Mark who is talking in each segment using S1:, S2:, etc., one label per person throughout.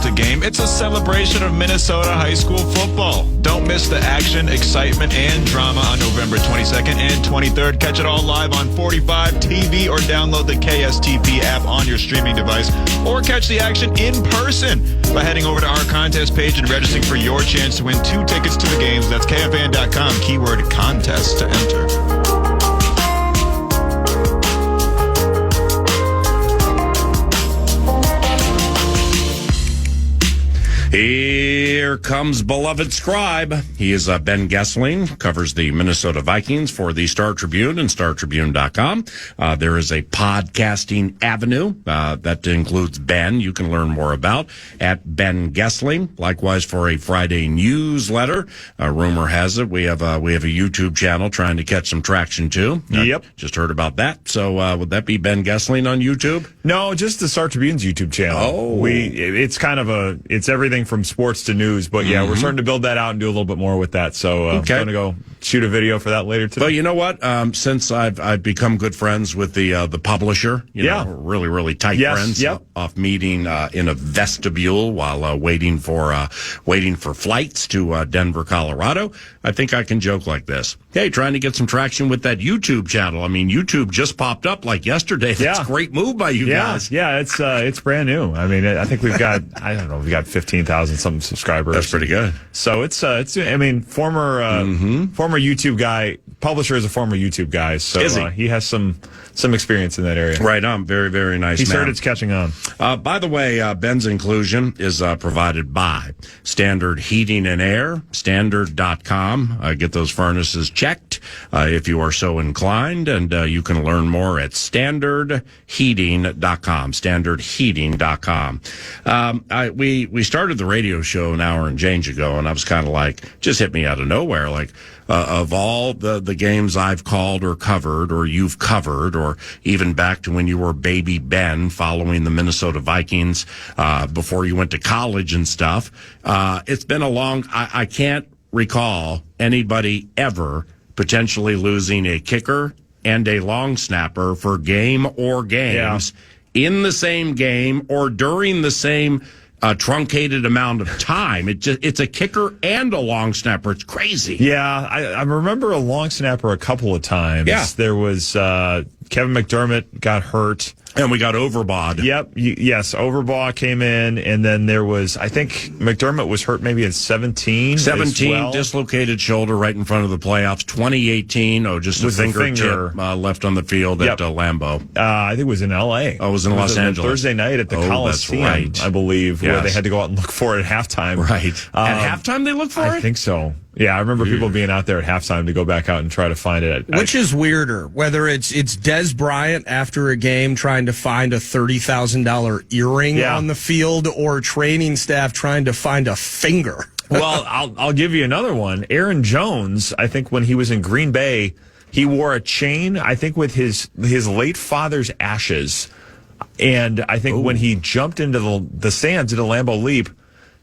S1: just a game. It's a celebration of Minnesota high school football. Don't miss the action, excitement, and drama on November 22nd and 23rd. Catch it all live on 45 TV or download the KSTP app on your streaming device, or catch the action in person by heading over to our contest page and registering for your chance to win 2 tickets to the games. That's KFAN.com, keyword contest to enter.
S2: Here comes beloved scribe. He is Ben Goessling, covers the Minnesota Vikings for the Star Tribune and StarTribune.com. There is a podcasting avenue that includes Ben. You can learn more about at Ben Goessling. Likewise, for a Friday newsletter, rumor has it we have a YouTube channel trying to catch some traction too.
S3: Yep,
S2: just heard about that. So would that be Ben Goessling on YouTube?
S3: No, just the Star Tribune's YouTube channel.
S2: Oh,
S3: it's everything from sports to news, but yeah, we're starting to build that out and do a little bit more with that. So I'm going to go shoot a video for that later today.
S2: But you know what? Since I've become good friends with the publisher, you know, really, really tight friends. Off meeting in a vestibule while waiting for flights to Denver, Colorado. I think I can joke like this. Hey, trying to get some traction with that YouTube channel. I mean, YouTube just popped up like yesterday. That's a great move by you guys.
S3: Yeah, it's brand new. I mean, I think we've got 15,000 something subscribers.
S2: That's pretty good.
S3: So it's I mean, former YouTube guy, publisher is a former YouTube guy, so he has some experience in that area.
S2: Right on. Very, very nice.
S3: He's heard it's catching on.
S2: By the way, Ben's inclusion is provided by Standard Heating and Air, standard.com. Get those furnaces checked if you are so inclined, and you can learn more at standardheating.com, standardheating.com. We started the radio show an hour and change ago, and I was kind of like, just hit me out of nowhere, like, of all the games I've called or covered or you've covered, or even back to when you were baby Ben following the Minnesota Vikings before you went to college and stuff, it's been a long, I can't recall anybody ever potentially losing a kicker and a long snapper for game or games in the same game or during the same truncated amount of time. It's a kicker and a long snapper. It's crazy.
S3: Yeah, I remember a long snapper a couple of times.
S2: Yeah.
S3: There was Kevin McDermott got hurt.
S2: And we got Overbaugh.
S3: Yep. Yes, Overbaugh came in, and then there was, I think McDermott was hurt maybe in 17.
S2: 17, dislocated shoulder right in front of the playoffs. 2018, just a fingertip left on the field at Lambeau.
S3: I think it was in L.A.
S2: Oh, it was in Los Angeles.
S3: Thursday night at the Coliseum,
S2: right.
S3: I believe, where they had to go out and look for it at halftime.
S2: Right. At halftime they looked for it?
S3: I think so. Yeah, I remember people being out there at halftime to go back out and try to find it.
S4: Which is weirder, whether it's Des Bryant after a game trying to find a $30,000 earring on the field, or training staff trying to find a finger.
S3: Well, I'll give you another one. Aaron Jones, I think when he was in Green Bay, he wore a chain, I think with his late father's ashes. And I think when he jumped into the stands at a Lambeau Leap,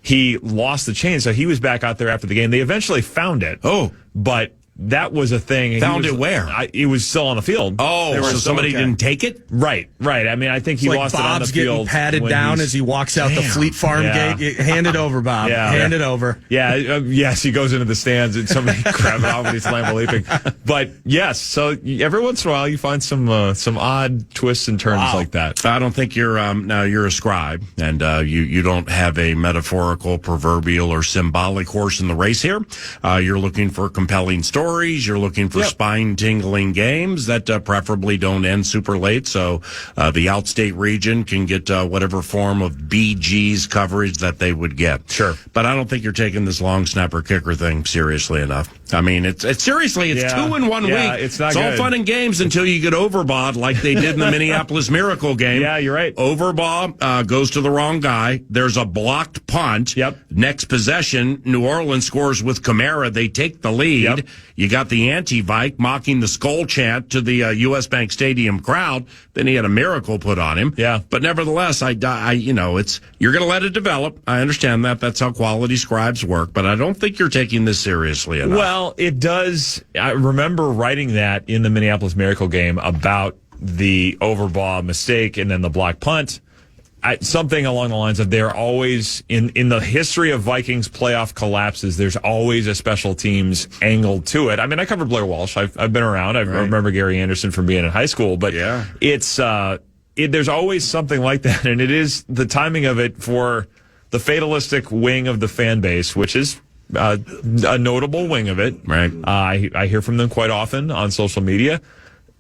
S3: he lost the chain, so he was back out there after the game. They eventually found it.
S2: Oh.
S3: But that was a thing.
S2: Found it where?
S3: He was still on the field.
S2: Oh, so somebody didn't take it?
S3: Right. I mean, I think he lost it on the field.
S4: Bob's getting patted down as he walks out the Fleet Farm gate. Hand it over, Bob. Hand it over.
S3: Yeah, yes, he goes into the stands and somebody grabs it off and he's Lambeau leaping. But yes, so every once in a while you find some odd twists and turns like that.
S2: I don't think you're a scribe, and you don't have a metaphorical, proverbial, or symbolic horse in the race here. You're looking for compelling stories. You're looking for spine-tingling games that preferably don't end super late, so the outstate region can get whatever form of BG's coverage that they would get.
S3: Sure.
S2: But I don't think you're taking this long snapper kicker thing seriously enough. I mean, it's 2 in 1 week.
S3: It's not
S2: all fun and games until you get overbawed like they did in the Minneapolis Miracle game.
S3: Yeah, you're right.
S2: Overbaugh goes to the wrong guy. There's a blocked punt.
S3: Yep.
S2: Next possession, New Orleans scores with Kamara. They take the lead.
S3: Yep.
S2: You got the anti-Vike mocking the skull chant to the U.S. Bank Stadium crowd. Then he had a miracle put on him.
S3: Yeah.
S2: But nevertheless, you're going to let it develop. I understand that. That's how quality scribes work. But I don't think you're taking this seriously enough.
S3: Well, it does. I remember writing that in the Minneapolis Miracle game about the Overbaugh mistake and then the block punt. something along the lines of they're always in the history of Vikings playoff collapses. There's always a special teams angle to it. I mean, I covered Blair Walsh. I've been around. I remember Gary Anderson from being in high school. But it's there's always something like that, and it is the timing of it for the fatalistic wing of the fan base, which is a notable wing of it.
S2: Right.
S3: I hear from them quite often on social media.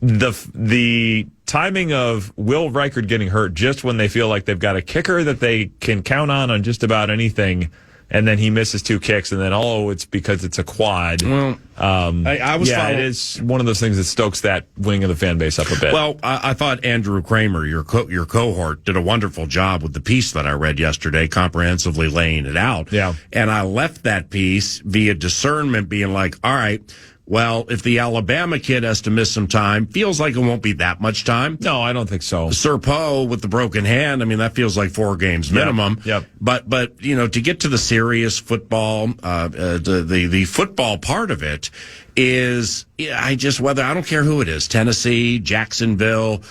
S3: The timing of Will Reichard getting hurt just when they feel like they've got a kicker that they can count on just about anything, and then he misses 2 kicks, and then it's because it's a quad.
S2: Well,
S3: it is one of those things that stokes that wing of the fan base up a bit.
S2: Well, I thought Andrew Kramer, your cohort, did a wonderful job with the piece that I read yesterday, comprehensively laying it out.
S3: Yeah,
S2: and I left that piece via discernment, being like, all right. Well, if the Alabama kid has to miss some time, feels like it won't be that much time.
S3: No, I don't think so.
S2: Serpo with the broken hand, I mean, that feels like 4 games minimum.
S3: Yep.
S2: But to get to the serious football, the football part of it is, I don't care who it is, Tennessee, Jacksonville,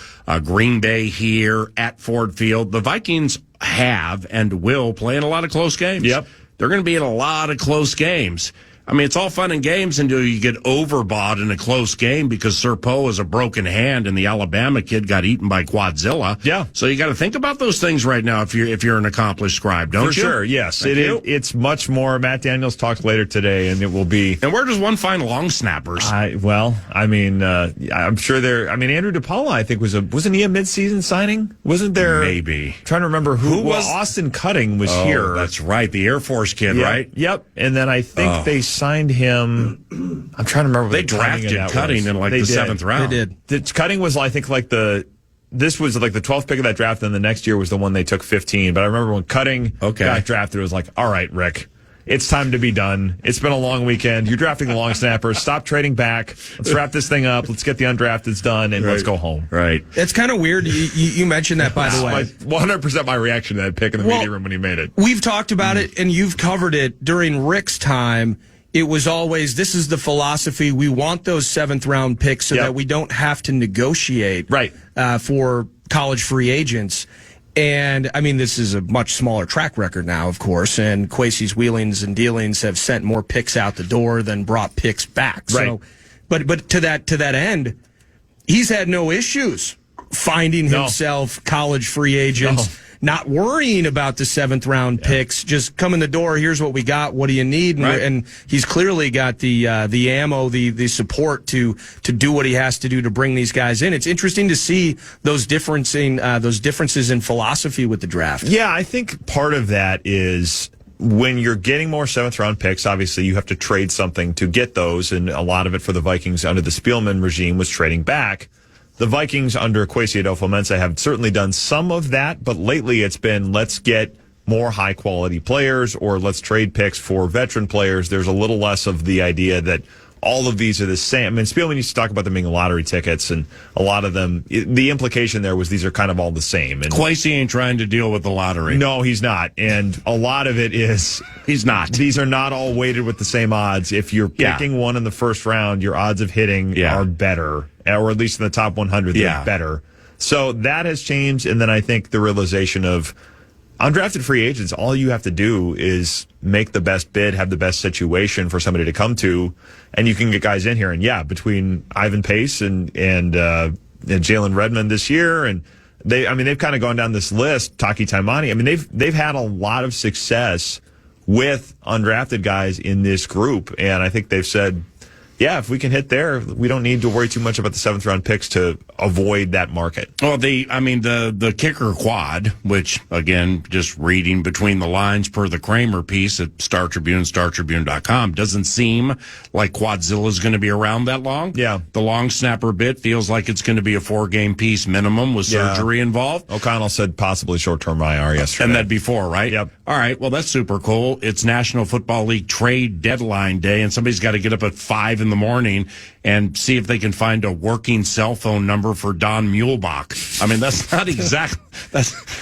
S2: Green Bay here at Ford Field. The Vikings have and will play in a lot of close games.
S3: Yep.
S2: They're going to be in a lot of close games. I mean, it's all fun and games until you get overbought in a close game because Serpo has a broken hand and the Alabama kid got eaten by Quadzilla.
S3: Yeah.
S2: So you got to think about those things right now if you're an accomplished scribe, don't you?
S3: For sure, yes. It's much more. Matt Daniels talks later today, and it will be.
S2: And where does one find long snappers?
S3: I'm sure Andrew DePaula, I think, wasn't he a midseason signing? Wasn't there?
S2: Maybe.
S3: I'm trying to remember who was. Austin Cutting was here.
S2: That's right. The Air Force kid, right?
S3: Yep. And then I think they signed him. I'm trying to remember.
S2: They drafted Cutting in the 7th round.
S4: They did.
S3: Cutting was, I think, this was like the 12th pick of that draft, and the next year was the one they took 15. But I remember when Cutting got drafted, it was like, all right, Rick, it's time to be done. It's been a long weekend. You're drafting the long snappers. Stop trading back. Let's wrap this thing up. Let's get the undrafteds done, and let's go home.
S2: Right.
S4: It's kind of weird. You mentioned that, by the way.
S3: 100% my reaction to that pick in the media room when he made it.
S4: We've talked about it, and you've covered it during Rick's time. It was always, this is the philosophy. We want those 7th-round picks so that we don't have to negotiate for college free agents. And, I mean, this is a much smaller track record now, of course, and Kwesi's wheelings and dealings have sent more picks out the door than brought picks back.
S3: Right.
S4: So, but to that end, he's had no issues finding himself college free agents. Not worrying about the 7th-round picks, just come in the door. Here's what we got. What do you need? And he's clearly got the ammo, the support to do what he has to do to bring these guys in. It's interesting to see those differences in philosophy with the draft.
S3: Yeah, I think part of that is when you're getting more 7th-round picks. Obviously, you have to trade something to get those, and a lot of it for the Vikings under the Spielman regime was trading back. The Vikings under Kwesi Adolfo-Mensah have certainly done some of that, but lately it's been let's get more high-quality players or let's trade picks for veteran players. There's a little less of the idea that all of these are the same. I mean, Spielman used to talk about them being lottery tickets, and a lot of them, the implication there was these are kind of all the same. And
S2: Kwesi ain't trying to deal with the lottery.
S3: No, he's not. And a lot of it is
S2: he's not.
S3: These are not all weighted with the same odds. If you're picking one in the first round, your odds of hitting are better, or at least in the top 100, they're better. So that has changed. And then I think the realization of undrafted free agents, all you have to do is make the best bid, have the best situation for somebody to come to, and you can get guys in here. And between Ivan Pace and Jalen Redmond this year, and they've kind of gone down this list. Taki Taimani. I mean, they've had a lot of success with undrafted guys in this group, and I think they've said, if we can hit there, we don't need to worry too much about the 7th-round picks to avoid that market.
S2: Well, the kicker quad, which, again, just reading between the lines per the Kramer piece at Star Tribune, StarTribune.com, doesn't seem like Quadzilla is going to be around that long.
S3: Yeah.
S2: The long snapper bit feels like it's going to be a 4-game piece minimum with surgery involved.
S3: O'Connell said possibly short-term IR yesterday.
S2: And that before, right?
S3: Yep.
S2: All right, well, that's super cool. It's National Football League trade deadline day, and somebody's got to get up at 5 in the morning and see if they can find a working cell phone number for Don Muehlbach. I mean, that's not exactly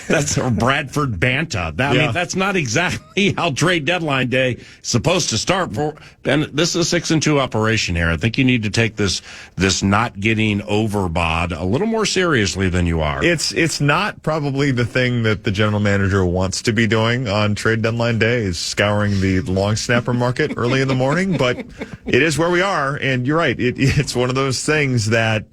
S2: That's or Bradford Banta. I mean, that's not exactly how trade deadline day is supposed to start. And this is a 6-2 operation here. I think you need to take this not getting overbought a little more seriously than you are.
S3: It's not probably the thing that the general manager wants to be doing on trade deadline day, is scouring the long snapper market early in the morning, but it is where we are. And you're right. It's one of those things that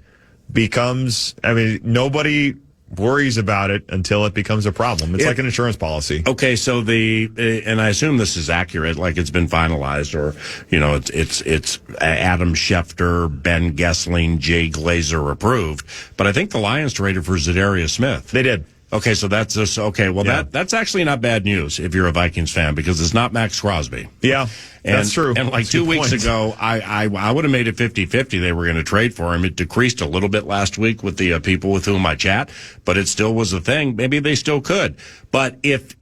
S3: becomes, I mean, nobody worries about it until it becomes a problem. It's like an insurance policy.
S2: Okay, so and I assume this is accurate, like it's been finalized, or, it's Adam Schefter, Ben Goessling, Jay Glazer approved. But I think the Lions traded for Zadarius Smith.
S3: They did.
S2: Okay, so that's just, okay. Well, that's actually not bad news if you're a Vikings fan, because it's not Max Crosby.
S3: Yeah, that's true.
S2: And like 2 weeks ago, I would have made it 50-50. They were going to trade for him. It decreased a little bit last week with the people with whom I chat, but it still was a thing. Maybe they still could. But if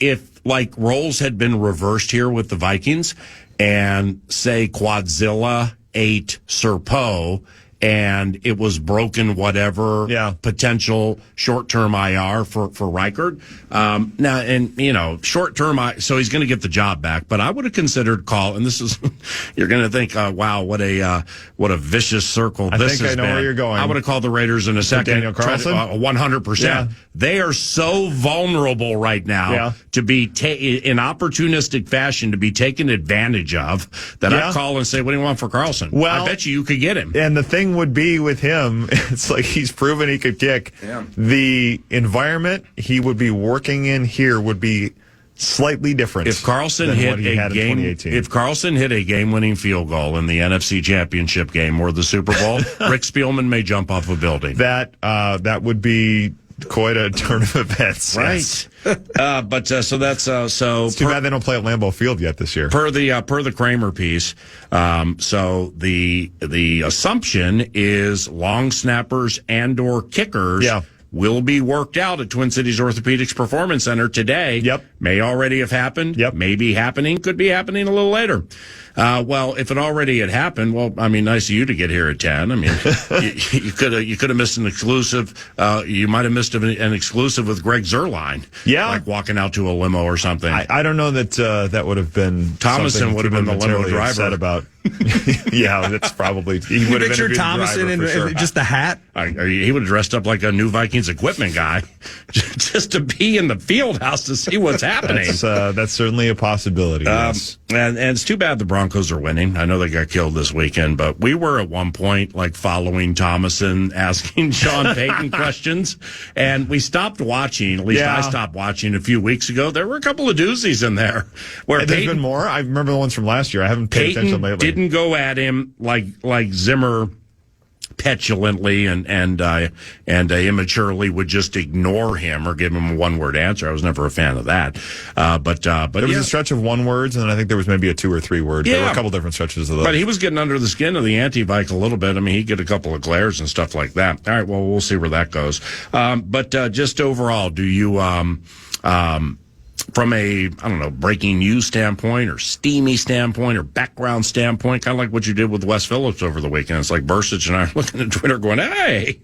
S2: like roles had been reversed here with the Vikings, and say Quadzilla ate Serpo, and it was broken whatever potential short-term IR for Reichard. Now, and, short-term, so he's going to get the job back. But I would have considered and this is, you're going to think, wow, what a vicious circle this has been.
S3: I know where you're going.
S2: I would have called the Raiders in a second.
S3: Daniel Carlson?
S2: 100%. Yeah. They are so vulnerable right now to be, in opportunistic fashion, to be taken advantage of, that I'd call and say, what do you want for Carlson? Well, I bet you could get him.
S3: And the thing would be with him, it's like he's proven he could kick. Yeah. The environment he would be working in here would be slightly different.
S2: If Carlson hit a game-winning field goal in the NFC Championship game or the Super Bowl, Rick Spielman may jump off a building.
S3: That would be quite a turn of events,
S2: right?
S3: Yes.
S2: So that's so.
S3: It's too bad they don't play at Lambeau Field yet this year.
S2: Per the Kramer piece, so the assumption is long snappers and/or kickers will be worked out at Twin Cities Orthopedics Performance Center today. Yep, may already have happened. Yep, may be happening. Could be happening a little later. Well, if it already had happened, well, I mean, nice of you to get here at 10. I mean, you could have missed an exclusive. You might have missed an exclusive with Greg Zerline. Yeah, like walking out to a limo or something.
S3: I don't know that that would have been.
S2: Thomason would have been the limo driver.
S3: About. Yeah, that's probably. He would have been
S4: Thomason in just the hat.
S2: He would have dressed up like a new Vikings equipment guy, just to be in the field house to see what's happening.
S3: That's certainly a possibility. Yes.
S2: And it's too bad the Broncos are winning. I know they got killed this weekend, but we were at one point like following Thomason, asking Sean Payton questions, and we stopped watching. At least I stopped watching a few weeks ago. There were a couple of doozies in there. Where
S3: there's been more. I remember the ones from last year. I haven't paid attention lately.
S2: Didn't go at him like Zimmer petulantly and immaturely would just ignore him or give him a one-word answer. I was never a fan of that. But there
S3: was a stretch of one words, and then I think there was maybe a 2 or 3 word. There were a couple different stretches of those.
S2: But he was getting under the skin of the anti-Vike a little bit. I mean, he'd get a couple of glares and stuff like that. All right, well, we'll see where that goes. But just overall, do you from a, I don't know, breaking news standpoint or steamy standpoint or background standpoint, kind of like what you did with Wes Phillips over the weekend. It's like Bursich and I are looking at Twitter going, hey,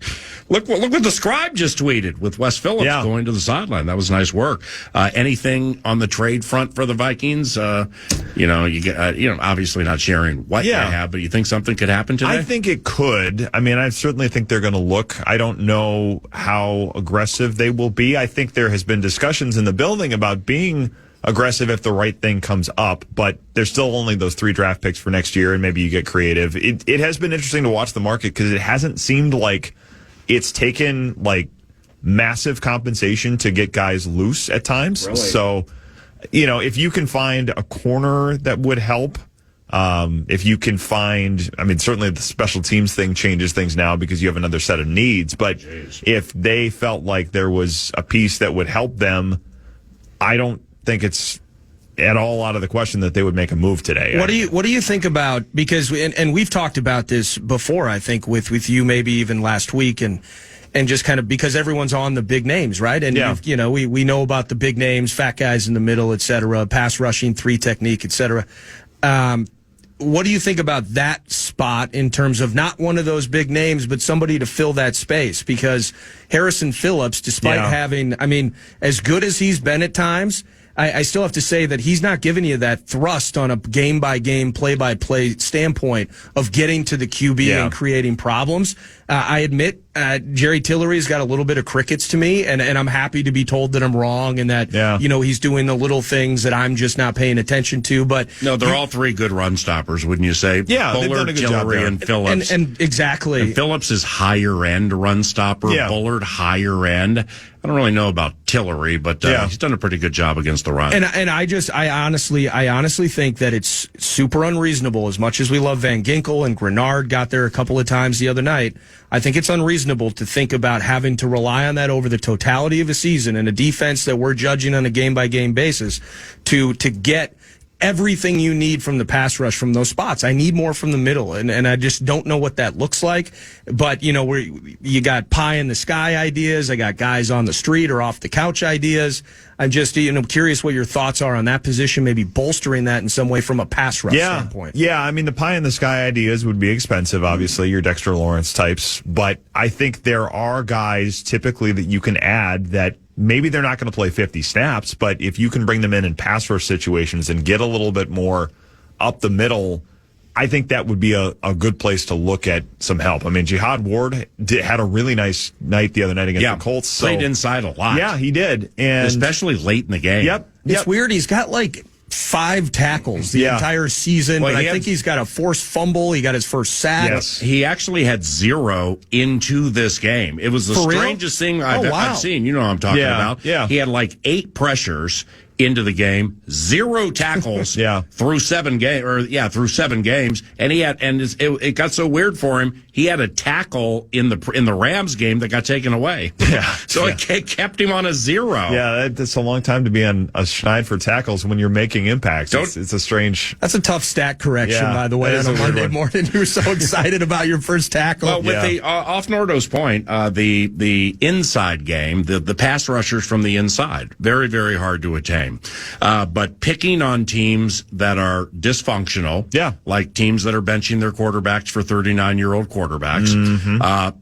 S2: look what the Scribe just tweeted with Wes Phillips going to the sideline. That was nice work. Anything on the trade front for the Vikings? You get, obviously not sharing what they have, but you think something could happen today?
S3: I think it could. I mean, I certainly think they're going to look. I don't know how aggressive they will be. I think there has been discussions in the building about being aggressive if the right thing comes up, but there's still only those 3 draft picks for next year, and maybe you get creative. It has been interesting to watch the market because it hasn't seemed like it's taken like massive compensation to get guys loose at times. Really? So, if you can find a corner that would help, if you can find, I mean, certainly the special teams thing changes things now because you have another set of needs, but if they felt like there was a piece that would help them, I don't think it's at all out of the question that they would make a move today.
S4: What do you think about, because and we've talked about this before, I think with you maybe even last week, and just kind of because everyone's on the big names, right? And we know about the big names, fat guys in the middle, et cetera, pass rushing 3 technique, et cetera. what do you think about that spot in terms of not one of those big names, but somebody to fill that space? Because Harrison Phillips, despite having, as good as he's been at times, I still have to say that he's not giving you that thrust on a game-by-game, play-by-play standpoint of getting to the QB and creating problems. I admit Jerry Tillery's got a little bit of crickets to me, and I'm happy to be told that I'm wrong and that he's doing the little things that I'm just not paying attention to. But
S2: no, they're all three good run stoppers, wouldn't you say?
S3: Yeah,
S2: Bullard, Tillery, and Phillips.
S4: And exactly.
S2: And Phillips is higher end run stopper.
S3: Yeah.
S2: Bullard higher end. I don't really know about Tillery, but he's done a pretty good job against the run.
S4: And I honestly think that it's super unreasonable. As much as we love Van Ginkel and Grenard got there a couple of times the other night, I think it's unreasonable to think about having to rely on that over the totality of a season and a defense that we're judging on a game-by-game basis to get everything you need from the pass rush from those spots. I need more from the middle, and I just don't know what that looks like. But, you got pie in the sky ideas. I got guys on the street or off the couch ideas. I'm just, curious what your thoughts are on that position, maybe bolstering that in some way from a pass rush standpoint.
S3: Yeah, the pie in the sky ideas would be expensive, obviously, your Dexter Lawrence types. But I think there are guys typically that you can add that maybe they're not going to play 50 snaps, but if you can bring them in pass rush situations and get a little bit more up the middle, I think that would be a good place to look at some help. Jihad Ward had a really nice night the other night against the Colts.
S2: Played inside a lot.
S3: Yeah, he did. And
S2: especially late in the game.
S3: Yep.
S4: It's weird. He's got 5 tackles the entire season, but I think he's got a forced fumble. He got his first sack.
S2: Yes. He actually had 0 into this game. It was the strangest thing I've seen. You know what I'm talking about.
S3: Yeah.
S2: He had 8 pressures into the game, 0 tackles through 7 games, and it got so weird for him. He had a tackle in the Rams game that got taken away. So it kept him on a 0.
S3: Yeah, that's a long time to be on a schneid for tackles when you're making impacts. It's a strange.
S4: That's a tough stat correction, by the way, on a Monday morning. You were so excited about your first tackle.
S2: Well, with the off Nordo's point, the inside game, the pass rushers from the inside, very, very hard to attain. But picking on teams that are dysfunctional, like teams that are benching their quarterbacks for 39-year-old quarterbacks,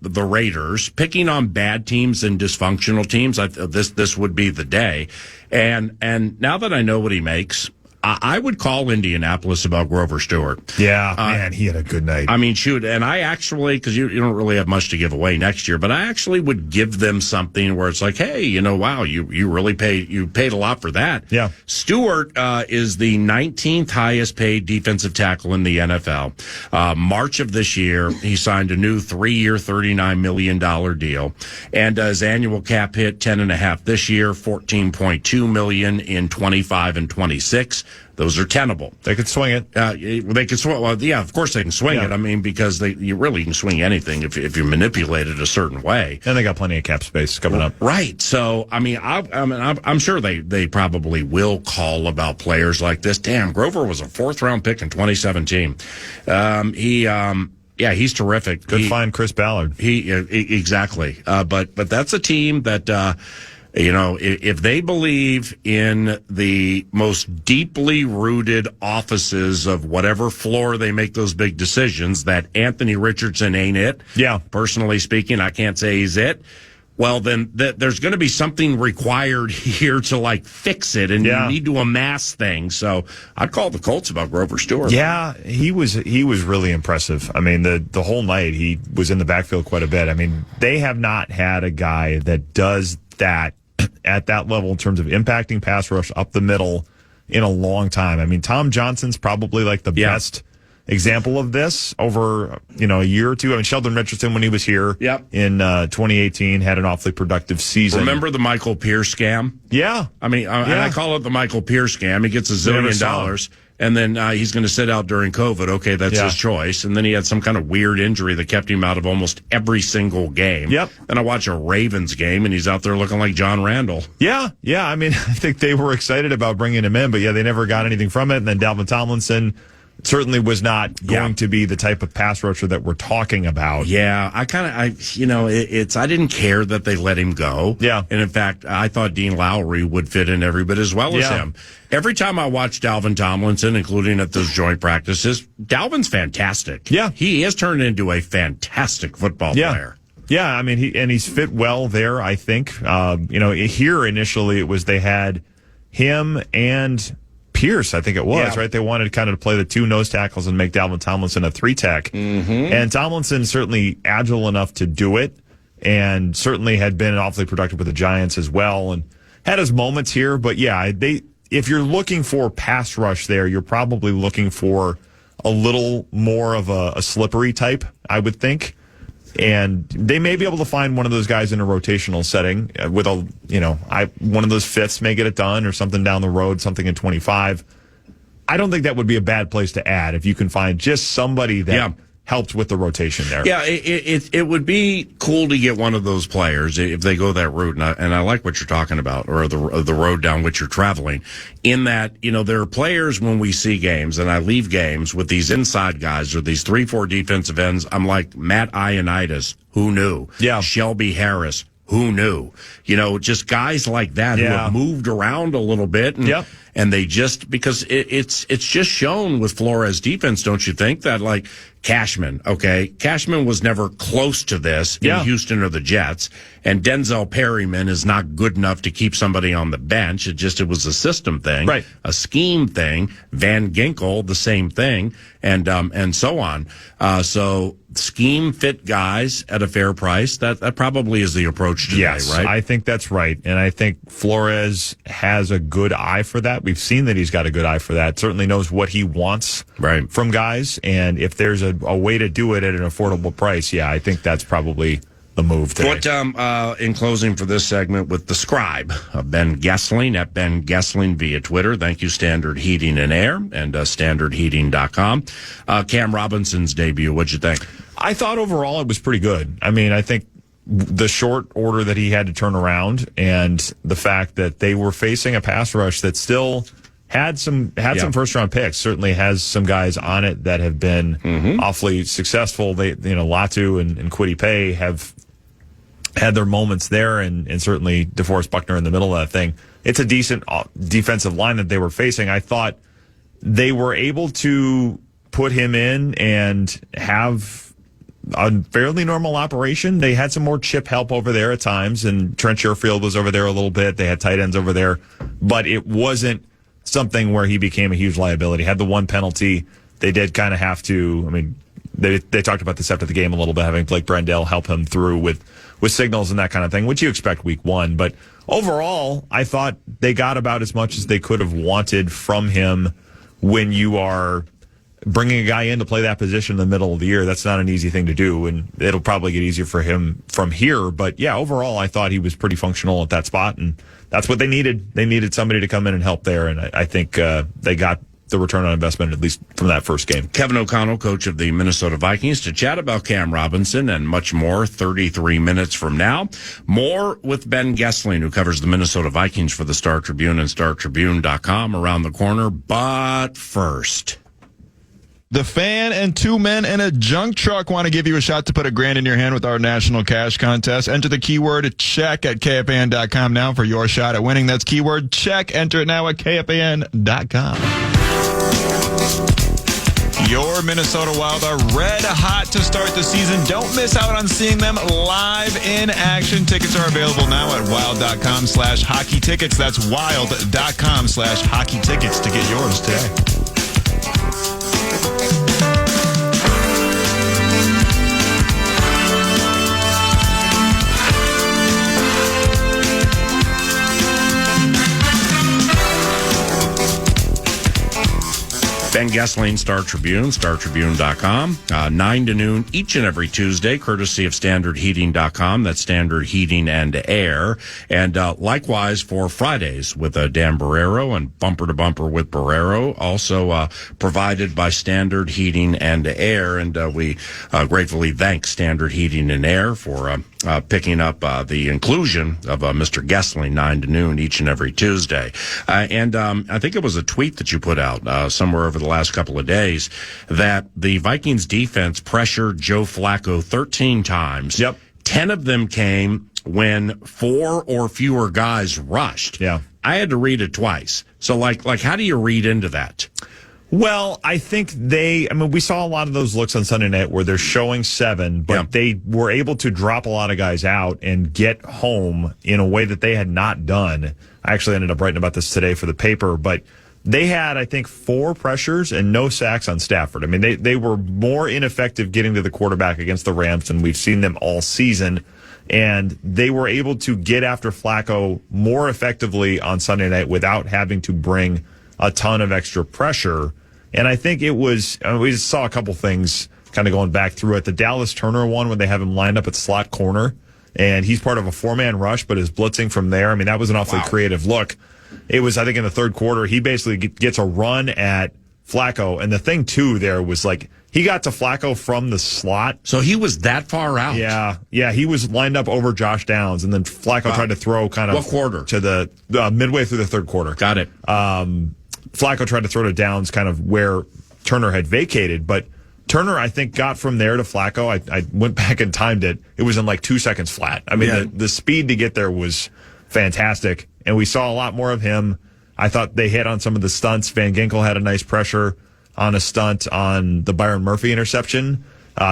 S2: the Raiders, picking on bad teams and dysfunctional teams, this would be the day. And now that I know what he makes, I would call Indianapolis about Grover Stewart.
S3: Yeah, man, he had a good night.
S2: Shoot, and I actually, because you don't really have much to give away next year, but I actually would give them something where it's like, hey, wow, you really paid a lot for that.
S3: Yeah.
S2: Stewart is the 19th highest paid defensive tackle in the NFL. March of this year, he signed a new 3-year, $39 million deal, and his annual cap hit 10.5 this year, $14.2 million in 25 and 26. Those are tenable.
S3: They could swing it.
S2: They could swing. Well, yeah, of course they can swing it. Because you really can swing anything if you manipulate it a certain way.
S3: And they got plenty of cap space coming up.
S2: Right. So, I'm sure they probably will call about players like this. Damn, Grover was a 4th-round pick in 2017. He's terrific.
S3: Good find, Chris Ballard.
S2: Exactly. But that's a team that. If they believe in the most deeply rooted offices of whatever floor they make those big decisions, that Anthony Richardson ain't it.
S3: Yeah.
S2: Personally speaking, I can't say he's it. Well, then there's going to be something required here to fix it, and you need to amass things. So I'd call the Colts about Grover Stewart.
S3: Yeah, he was really impressive. The whole night he was in the backfield quite a bit. They have not had a guy that does that at that level in terms of impacting pass rush up the middle in a long time. Tom Johnson's probably the best example of this over, a year or two. Sheldon Richardson, when he was here in 2018, had an awfully productive season.
S2: Remember the Michael Pierce scam?
S3: Yeah.
S2: And I call it the Michael Pierce scam. He gets $1 zillion. And then he's going to sit out during COVID. Okay, that's his choice. And then he had some kind of weird injury that kept him out of almost every single game.
S3: Yep.
S2: Then I watch a Ravens game, and he's out there looking like John Randall.
S3: Yeah. I think they were excited about bringing him in, but they never got anything from it. And then Dalvin Tomlinson certainly was not going to be the type of pass rusher that we're talking about.
S2: Yeah, I didn't care that they let him go.
S3: Yeah.
S2: And in fact, I thought Dean Lowry would fit in every bit as well as him. Every time I watch Dalvin Tomlinson, including at those joint practices, Dalvin's fantastic.
S3: Yeah.
S2: He has turned into a fantastic football player.
S3: Yeah, I mean, he's fit well there, I think. Here initially it was they had him and Pierce, I think it was, right? They wanted kind of to play the two nose tackles and make Dalvin Tomlinson a three-tech. Mm-hmm. And Tomlinson certainly agile enough to do it, and certainly had been awfully productive with the Giants as well, and had his moments here. But yeah, if you're looking for pass rush there, you're probably looking for a little more of a slippery type, I would think. And they may be able to find one of those guys in a rotational setting with one of those fifths may get it done or something down the road, something in 25. I don't think that would be a bad place to add if you can find just somebody that helps with the rotation there.
S2: Yeah, it would be cool to get one of those players if they go that route. And I like what you're talking about, or the road down which you're traveling, in that, there are players when we see games, and I leave games with these inside guys or these 3-4 defensive ends. I'm like, Matt Ioannidis, who knew?
S3: Yeah.
S2: Shelby Harris, who knew? Just guys like that who have moved around a little bit. And they just, because it's just shown with Flores' defense, don't you think, that like Cashman was never close to this in Houston or the Jets, and Denzel Perryman is not good enough to keep somebody on the bench. It was a system thing,
S3: right?
S2: A scheme thing. Van Ginkel, the same thing, and so on. So scheme fit guys at a fair price. That probably is the approach today, right?
S3: I think that's right, and I think Flores has a good eye for that. We've seen that he's got a good eye for that. Certainly knows what he wants from guys, and if there's a way to do it at an affordable price, I think that's probably the move today.
S2: But in closing for this segment with the scribe, Ben Goessling, at Ben Goessling via Twitter. Thank you, Standard Heating and Air, and standardheating.com. Cam Robinson's debut, what'd you think?
S3: I thought overall it was pretty good. I mean, I think the short order that he had to turn around, and the fact that they were facing a pass rush that still had some first round picks, certainly has some guys on it that have been awfully successful. They, Latu and Kwity Paye have had their moments there, and certainly DeForest Buckner in the middle of that thing. It's a decent defensive line that they were facing. I thought they were able to put him in and have a fairly normal operation. They had some more chip help over there at times, and Trent Sherfield was over there a little bit. They had tight ends over there, but it wasn't something where he became a huge liability. Had the one penalty. They did kind of have to, they talked about this after the game a little bit, having Blake Brandel help him through with signals and that kind of thing, which you expect week one. But overall, I thought they got about as much as they could have wanted from him. When you are bringing a guy in to play that position in the middle of the year, that's not an easy thing to do, and it'll probably get easier for him from here. But overall, I thought he was pretty functional at that spot, and that's what they needed. They needed somebody to come in and help there, and I think they got the return on investment, at least from that first game.
S2: Kevin O'Connell, coach of the Minnesota Vikings, to chat about Cam Robinson and much more 33 minutes from now. More with Ben Goessling, who covers the Minnesota Vikings for the Star Tribune and StarTribune.com around the corner. But first,
S1: The Fan and two men in a junk truck want to give you a shot to put $1,000 in your hand with our national cash contest. Enter the keyword check at KFAN.com now for your shot at winning. That's keyword check. Enter it now at KFAN.com. Your Minnesota Wild are red hot to start the season. Don't miss out on seeing them live in action. Tickets are available now at wild.com/hockey tickets. That's wild.com/hockey tickets to get yours today. Ben Goessling, Star Tribune, StarTribune.com, 9 to noon each and every Tuesday, courtesy of StandardHeating.com. That's Standard Heating and Air. And likewise for Fridays with Dan Barrero and Bumper to Bumper with Barrero, also provided by Standard Heating and Air. And we gratefully thank Standard Heating and Air for
S2: picking up the inclusion of Mr. Goessling 9 to noon each and every Tuesday. And I think it was a tweet that you put out somewhere over the last couple of days that the Vikings defense pressured Joe Flacco 13 times.
S3: Yep.
S2: 10 of them came when 4 or fewer guys rushed.
S3: Yeah.
S2: I had to read it twice. So, like, how do you read into that?
S3: Well, I think we saw a lot of those looks on Sunday night where they're showing 7, but they were able to drop a lot of guys out and get home in a way that they had not done. I actually ended up writing about this today for the paper, but they had, I think, 4 pressures and no sacks on Stafford. I mean, they were more ineffective getting to the quarterback against the Rams than we've seen them all season. And they were able to get after Flacco more effectively on Sunday night without having to bring a ton of extra pressure. And I think it was, we saw a couple things kind of going back through it. The Dallas Turner one, when they have him lined up at slot corner, and he's part of a 4-man rush, but is blitzing from there. I mean, that was an awfully creative look. It was, I think, in the third quarter, he basically gets a run at Flacco. And the thing, too, there was like, he got to Flacco from the slot.
S2: So he was that far out?
S3: Yeah, he was lined up over Josh Downs, and then Flacco tried to throw kind of...
S2: What quarter?
S3: To the midway through the third quarter.
S2: Got it.
S3: Flacco tried to throw to Downs kind of where Turner had vacated, but Turner, I think, got from there to Flacco. I went back and timed it. It was in like 2 seconds flat. I mean, the speed to get there was fantastic, and we saw a lot more of him. I thought they hit on some of the stunts. Van Ginkel had a nice pressure on a stunt on the Byron Murphy interception.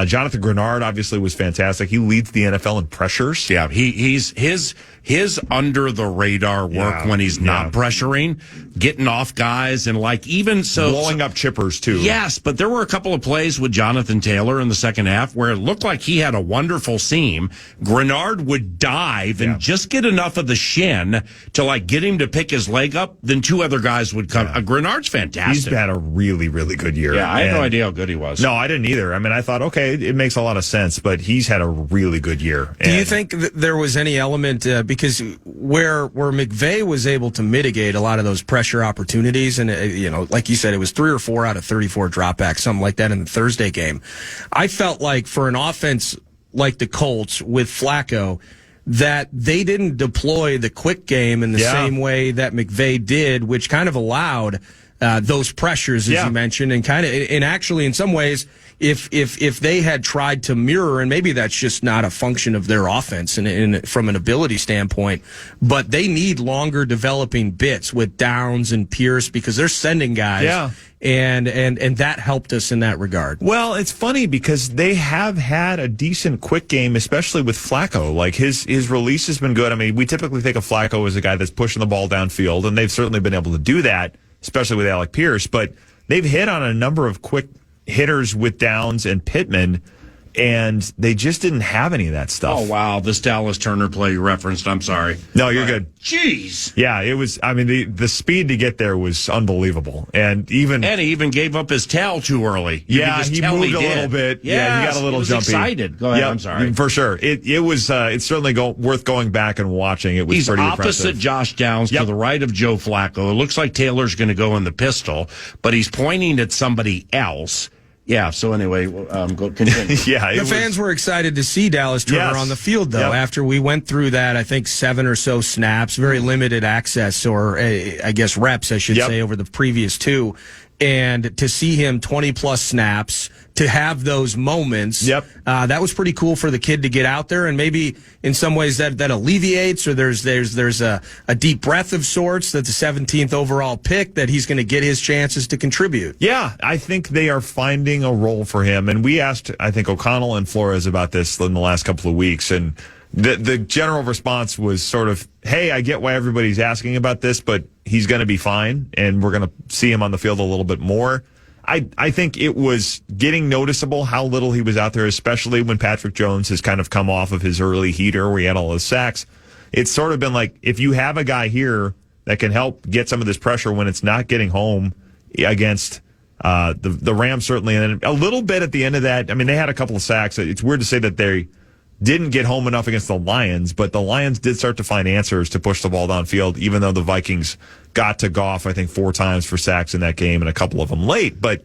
S3: Jonathan Grenard obviously was fantastic. He leads the NFL in pressures.
S2: Yeah, he's his under the radar work when he's not pressuring, getting off guys, and like even so
S3: blowing up chippers too.
S2: Yes, but there were a couple of plays with Jonathan Taylor in the second half where it looked like he had a wonderful seam. Grenard would dive and just get enough of the shin to like get him to pick his leg up. Then 2 other guys would come. Grenard's fantastic.
S3: He's had a really, really good year.
S2: Yeah, I had no idea how good he was.
S3: No, I didn't either. I mean, I thought, okay, it makes a lot of sense, but he's had a really good year.
S4: Do you think that there was any element because where McVay was able to mitigate a lot of those pressure opportunities, and like you said, it was 3 or 4 out of 34 dropbacks, something like that in the Thursday game. I felt like for an offense like the Colts with Flacco, that they didn't deploy the quick game in the same way that McVay did, which kind of allowed those pressures, as you mentioned, and actually in some ways, if they had tried to mirror, and maybe that's just not a function of their offense and from an ability standpoint, but they need longer developing bits with Downs and Pierce because they're sending guys.
S3: Yeah.
S4: And that helped us in that regard.
S3: Well, it's funny because they have had a decent quick game, especially with Flacco. Like his release has been good. I mean, we typically think of Flacco as a guy that's pushing the ball downfield, and they've certainly been able to do that, especially with Alec Pierce, but they've hit on a number of quick hitters with Downs and Pittman, and they just didn't have any of that stuff.
S2: Oh, wow. This Dallas Turner play you referenced. I'm sorry.
S3: No, you're good.
S2: Jeez.
S3: Yeah, it was, I mean, the speed to get there was unbelievable. And he even gave up his tail too early.
S2: He
S3: moved a little bit. Yeah, he got a little jumpy.
S2: Excited. Go ahead. I'm sorry.
S3: For sure. It was, it's certainly worth going back and watching. It was
S2: He's
S3: pretty
S2: opposite
S3: impressive.
S2: Josh Downs to the right of Joe Flacco. It looks like Taylor's going to go in the pistol, but he's pointing at somebody else. Yeah, so anyway, go continue.
S4: The fans were excited to see Dallas Turner on the field, though, after we went through that, I think, 7 or so snaps, very limited access, or I guess reps, I should say, over the previous 2. And to see him 20-plus snaps, to have those moments, that was pretty cool for the kid to get out there. And maybe in some ways that alleviates, or there's a deep breath of sorts that the 17th overall pick, that he's going to get his chances to contribute.
S3: Yeah, I think they are finding a role for him. And we asked, I think, O'Connell and Flores about this in the last couple of weeks. And the general response was sort of, hey, I get why everybody's asking about this, but he's going to be fine, and we're going to see him on the field a little bit more. I think it was getting noticeable how little he was out there, especially when Patrick Jones has kind of come off of his early heater where he had all those sacks. It's sort of been like, if you have a guy here that can help get some of this pressure when it's not getting home against the Rams, certainly, and a little bit at the end of that. I mean, they had a couple of sacks. It's weird to say that they didn't get home enough against the Lions, but the Lions did start to find answers to push the ball downfield, even though the Vikings got to Goff, I think, 4 times for sacks in that game, and a couple of them late. But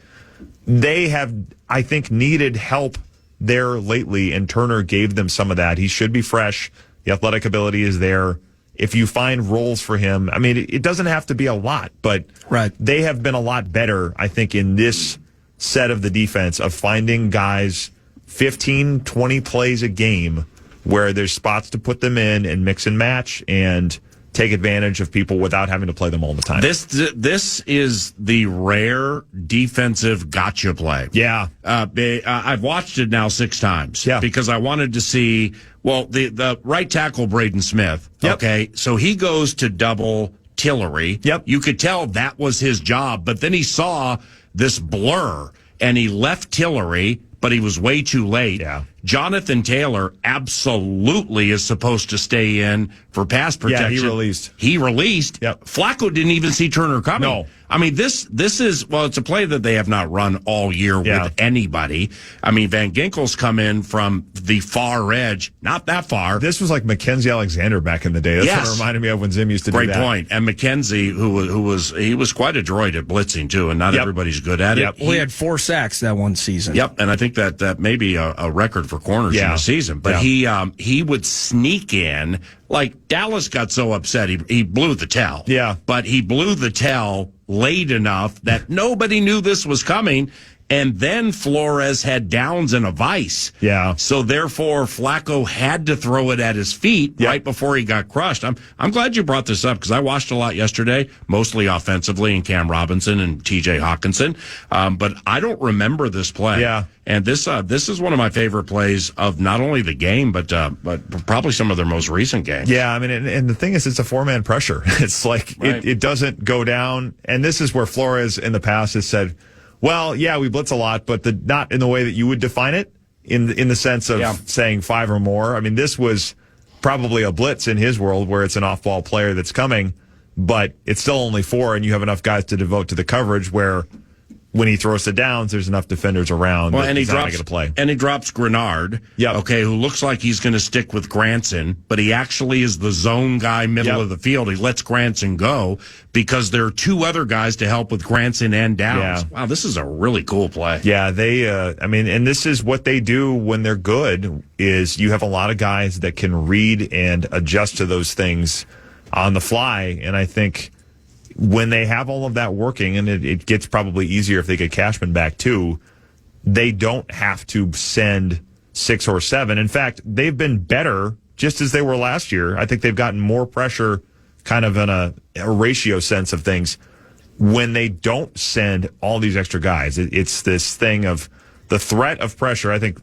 S3: they have, I think, needed help there lately, and Turner gave them some of that. He should be fresh. The athletic ability is there. If you find roles for him, I mean, it doesn't have to be a lot, but they have been a lot better, I think, in this set of the defense of finding guys 15, 20 plays a game where there's spots to put them in and mix and match and take advantage of people without having to play them all the time.
S2: This is the rare defensive gotcha play.
S3: Yeah.
S2: I've watched it now 6 times.
S3: Yeah.
S2: Because I wanted to see, well, the right tackle, Braden Smith.
S3: Yep.
S2: Okay. So he goes to double Tillery.
S3: Yep.
S2: You could tell that was his job, but then he saw this blur and he left Tillery, but he was way too late.
S3: Yeah.
S2: Jonathan Taylor absolutely is supposed to stay in for pass protection.
S3: Yeah, he released.
S2: Yep. Flacco didn't even see Turner coming.
S3: No.
S2: I mean, this is, well, it's a play that they have not run all year with anybody. I mean, Van Ginkel's come in from the far edge, not that far.
S3: This was like Mackenzie Alexander back in the day. That's what it reminded me of when Zim used to do that.
S2: Great point. And McKenzie, he was quite adroit at blitzing too, and not everybody's good at it.
S4: Well, he had 4 sacks that one season.
S2: Yep, and I think that may be a record for corners in the season. But he would sneak in. Like, Dallas got so upset, he blew the towel.
S3: Yeah.
S2: But he blew the towel late enough that nobody knew this was coming. And then Flores had downs in a vice.
S3: Yeah.
S2: So therefore, Flacco had to throw it at his feet right before he got crushed. I'm glad you brought this up because I watched a lot yesterday, mostly offensively, in Cam Robinson and T.J. Hawkinson. But I don't remember this play.
S3: Yeah.
S2: And this is one of my favorite plays of not only the game, but probably some of their most recent games.
S3: Yeah, I mean, and the thing is, it's a 4-man pressure. It's like it doesn't go down. And this is where Flores in the past has said, well, yeah, we blitz a lot, but not in the way that you would define it, in the sense of saying 5 or more. I mean, this was probably a blitz in his world where it's an off-ball player that's coming, but it's still only 4, and you have enough guys to devote to the coverage where when he throws it downs, there's enough defenders around.
S2: Well, and he
S3: drops
S2: Grenard. Okay, who looks like he's going to stick with Granson, but he actually is the zone guy, middle of the field. He lets Granson go because there are 2 other guys to help with Granson and Downs. Wow, this is a really cool play.
S3: Yeah, and this is what they do when they're good. Is you have a lot of guys that can read and adjust to those things on the fly, and I think when they have all of that working, and it gets probably easier if they get Cashman back too, they don't have to send 6 or 7. In fact, they've been better just as they were last year. I think they've gotten more pressure kind of in a ratio sense of things when they don't send all these extra guys. It's this thing of the threat of pressure. I think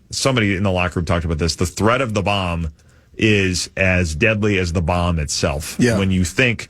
S3: somebody in the locker room talked about this. The threat of the bomb is as deadly as the bomb itself.
S4: Yeah.
S3: When you think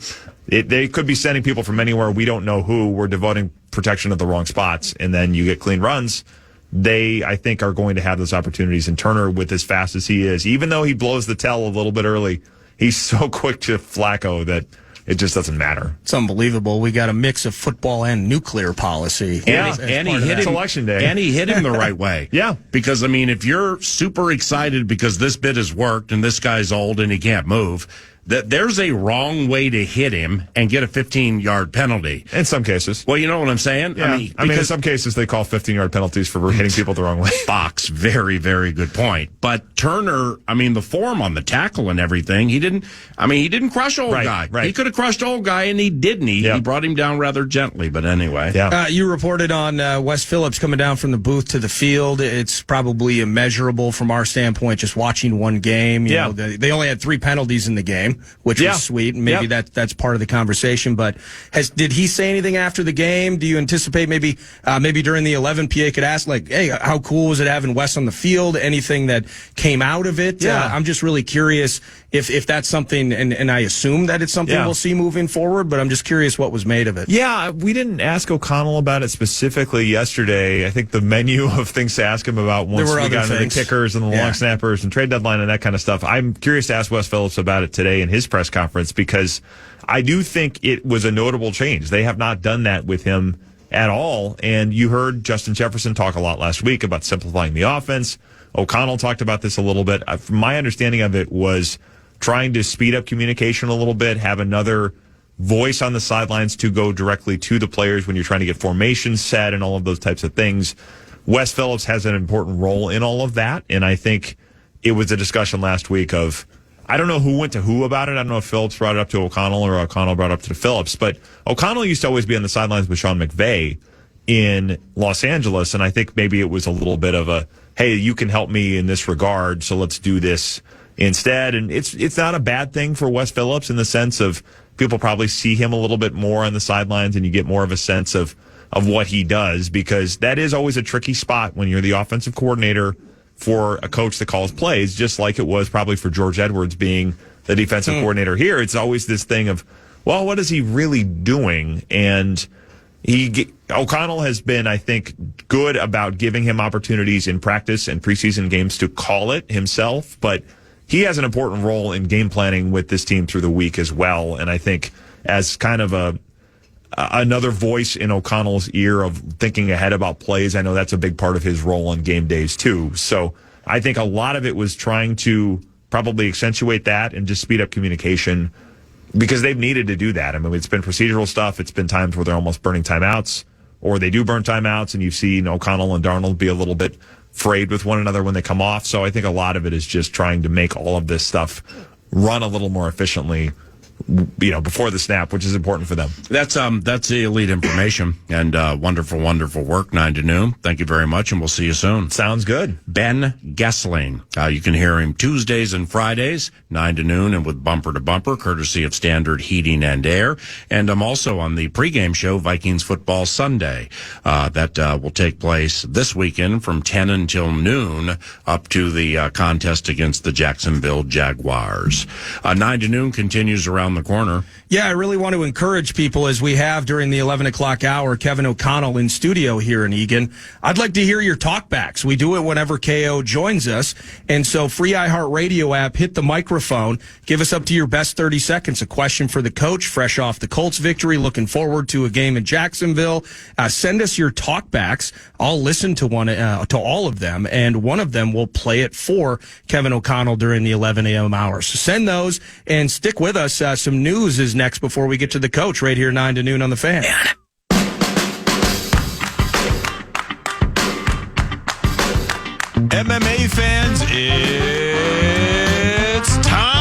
S3: they could be sending people from anywhere, we don't know who, we're devoting protection at the wrong spots, and then you get clean runs. They, I think, are going to have those opportunities. And Turner, with as fast as he is, even though he blows the tell a little bit early, he's so quick to Flacco that it just doesn't matter.
S4: It's unbelievable. We got a mix of football and nuclear policy.
S2: And he hit him
S3: election day.
S2: And he hit him the right way.
S3: Yeah.
S2: Because, I mean, if you're super excited because this bit has worked and this guy's old and he can't move, that there's a wrong way to hit him and get a 15-yard penalty.
S3: In some cases.
S2: Well, you know what I'm saying?
S3: Yeah. I mean, in some cases, they call 15-yard penalties for hitting people the wrong way.
S2: Fox, very, very good point. But Turner, I mean, the form on the tackle and everything, he didn't crush old guy.
S3: Right.
S2: He could have crushed old guy, and he didn't. He brought him down rather gently, but anyway.
S3: Yeah.
S4: You reported on Wes Phillips coming down from the booth to the field. It's probably immeasurable from our standpoint, just watching one game. You know, they only had 3 penalties in the game, which was sweet, and maybe that's part of the conversation. But did he say anything after the game? Do you anticipate maybe during the 11 PA could ask, like, hey, how cool was it having Wes on the field? Anything that came out of it? I'm just really curious if that's something, and I assume that it's something we'll see moving forward, but I'm just curious what was made of it.
S3: Yeah, we didn't ask O'Connell about it specifically yesterday. I think the menu of things to ask him about once we got into the kickers and the long snappers and trade deadline and that kind of stuff. I'm curious to ask Wes Phillips about it today in his press conference, because I do think it was a notable change. They have not done that with him at all. And you heard Justin Jefferson talk a lot last week about simplifying the offense. O'Connell talked about this a little bit. From my understanding of it was trying to speed up communication a little bit, have another voice on the sidelines to go directly to the players when you're trying to get formations set and all of those types of things. Wes Phillips has an important role in all of that, and I think it was a discussion last week of, I don't know who went to who about it. I don't know if Phillips brought it up to O'Connell or O'Connell brought it up to Phillips, but O'Connell used to always be on the sidelines with Sean McVay in Los Angeles, and I think maybe it was a little bit of a, hey, you can help me in this regard, so let's do this instead. And it's not a bad thing for Wes Phillips in the sense of people probably see him a little bit more on the sidelines, and you get more of a sense of what he does, because that is always a tricky spot when you're the offensive coordinator for a coach that calls plays, just like it was probably for George Edwards being the defensive coordinator here. It's always this thing of, well, what is he really doing? And O'Connell has been, I think, good about giving him opportunities in practice and preseason games to call it himself, but he has an important role in game planning with this team through the week as well. And I think as kind of another voice in O'Connell's ear of thinking ahead about plays, I know that's a big part of his role on game days too. So I think a lot of it was trying to probably accentuate that and just speed up communication, because they've needed to do that. I mean, it's been procedural stuff. It's been times where they're almost burning timeouts, or they do burn timeouts, and you've seen O'Connell and Darnold be a little bit frayed with one another when they come off. So I think a lot of it is just trying to make all of this stuff run a little more efficiently, before the snap, which is important for them.
S2: That's the elite information, and wonderful work, 9 to noon. Thank you very much, and we'll see you soon.
S3: Sounds good.
S2: Ben Goessling. You can hear him Tuesdays and Fridays, 9 to noon, and with Bumper to Bumper, courtesy of Standard Heating and Air. And I'm also on the pregame show, Vikings Football Sunday. That will take place this weekend from 10 until noon, up to the contest against the Jacksonville Jaguars. 9 to noon continues around the corner.
S4: Yeah, I really want to encourage people, as we have during the 11 o'clock hour, Kevin O'Connell in studio here in Eagan. I'd like to hear your talkbacks. We do it whenever KO joins us. And so free iHeartRadio app, hit the microphone, give us up to your best 30 seconds. A question for the coach, fresh off the Colts victory, looking forward to a game in Jacksonville. Send us your talkbacks. I'll listen to to all of them, and one of them will play it for Kevin O'Connell during the 11 a.m. hour. So send those and stick with us. Some news is next before we get to the coach right here 9 to noon on the Fan.
S1: MMA fans, it's time.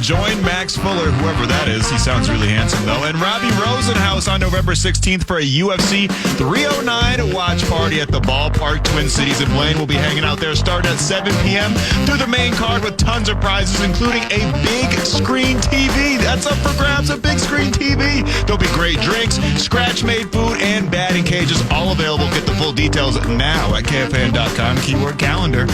S1: Join Max Fuller, whoever that is. He sounds really handsome, though. And Robbie Rosenhaus on November 16th for a UFC 309 watch party at the Ballpark, Twin Cities in Blaine. We'll be hanging out there starting at 7 p.m. through the main card with tons of prizes, including a big screen TV. That's up for grabs, a big screen TV. There'll be great drinks, scratch-made food, and batting cages, all available. Get the full details now at KFAN.com, keyword calendar.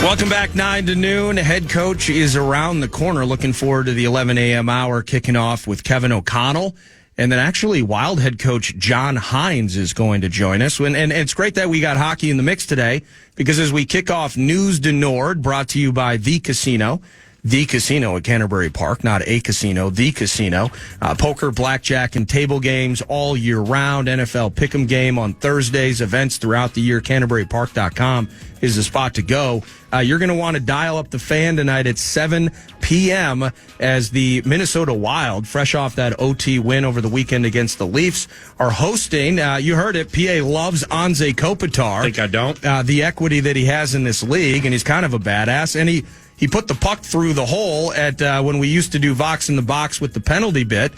S4: Welcome back, 9 to noon. Head coach is around the corner. Looking forward to the 11 a.m. hour, kicking off with Kevin O'Connell. And then actually Wild head coach John Hines is going to join us. And it's great that we got hockey in the mix today, because as we kick off News de Nord, brought to you by The Casino at Canterbury Park, not a casino, The Casino. Poker, blackjack, and table games all year round. NFL Pick'em game on Thursdays. Events throughout the year. CanterburyPark.com is the spot to go. You're going to want to dial up the Fan tonight at 7 p.m. as the Minnesota Wild, fresh off that OT win over the weekend against the Leafs, are hosting. You heard it. PA loves Anze Kopitar.
S2: Think I don't?
S4: The equity that he has in this league, and he's kind of a badass. And he put the puck through the hole at when we used to do Vox in the Box with the penalty bit.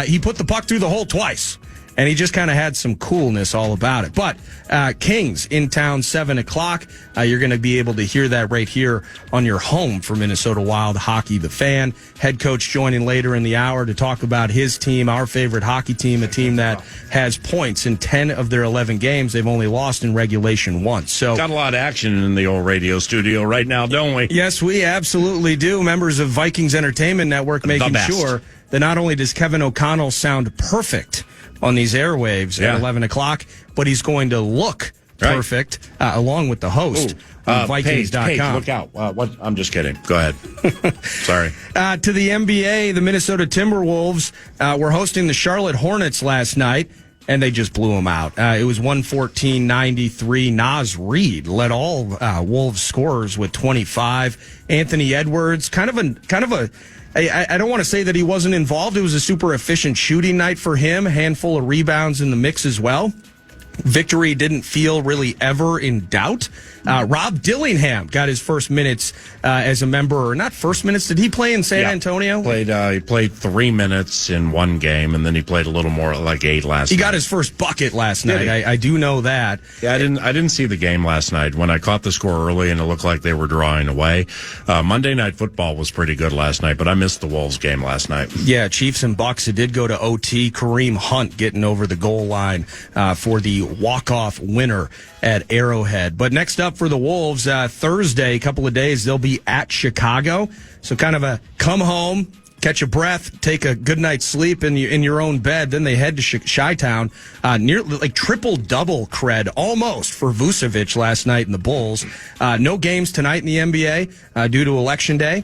S4: He put the puck through the hole twice. And he just kind of had some coolness all about it. But Kings in town, 7 o'clock. You're going to be able to hear that right here on your home for Minnesota Wild Hockey, the Fan. Head coach joining later in the hour to talk about his team, our favorite hockey team, a team that has points in 10 of their 11 games. They've only lost in regulation once. So
S2: got a lot of action in the old radio studio right now, don't we?
S4: Yes, we absolutely do. Members of Vikings Entertainment Network making sure that not only does Kevin O'Connell sound perfect on these airwaves at 11 o'clock, but he's going to look perfect along with the host on Vikings.com.
S2: Paige, look out. I'm just kidding. Go ahead. Sorry.
S4: To the NBA, the Minnesota Timberwolves were hosting the Charlotte Hornets last night, and they just blew them out. It was 114-93. Naz Reid led all Wolves scorers with 25. Anthony Edwards, kind of a. I don't want to say that he wasn't involved. It was a super efficient shooting night for him. A handful of rebounds in the mix as well. Victory didn't feel really ever in doubt. Rob Dillingham got his first minutes as a member, or not first minutes. Did he play in San Antonio?
S2: He played 3 minutes in one game, and then he played a little more, like 8 last night.
S4: He got his first bucket last night. I do know that.
S2: Yeah, I didn't see the game last night. When I caught the score early and it looked like they were drawing away. Monday Night Football was pretty good last night, but I missed the Wolves game last night.
S4: Yeah, Chiefs and Bucks. It did go to OT. Kareem Hunt getting over the goal line for the walk-off winner at Arrowhead. But next up for the Wolves, Thursday, a couple of days, they'll be at Chicago. So kind of a come home, catch a breath, take a good night's sleep in your own bed. Then they head to Chi-Town. Nearly like triple-double cred almost for Vucevic last night in the Bulls. No games tonight in the NBA due to Election Day.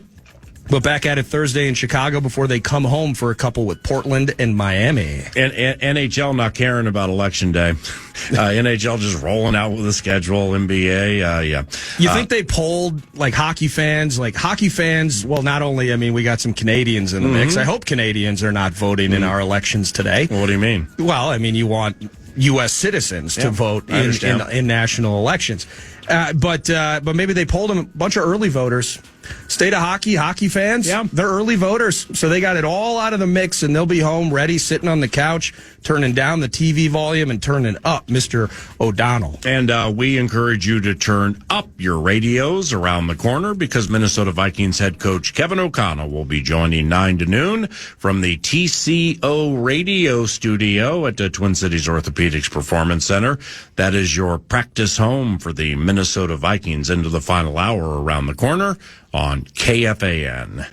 S4: But back at it Thursday in Chicago before they come home for a couple with Portland and Miami.
S2: And NHL not caring about Election Day. NHL just rolling out with the schedule. NBA, yeah.
S4: You think they polled like hockey fans? Well, not only, we got some Canadians in the mix. I hope Canadians are not voting in our elections today.
S2: Well, what do you mean?
S4: Well, you want U.S. citizens to vote in national elections. But maybe they polled a bunch of early voters. State of hockey fans, they're early voters, so they got it all out of the mix, and they'll be home ready, sitting on the couch, turning down the TV volume and turning up Mr. O'Donnell.
S2: And we encourage you to turn up your radios around the corner, because Minnesota Vikings head coach Kevin O'Connell will be joining 9 to noon from the TCO radio studio at the Twin Cities Orthopedics Performance Center. That is your practice home for the Minnesota Vikings into the final hour around the corner on KFAN.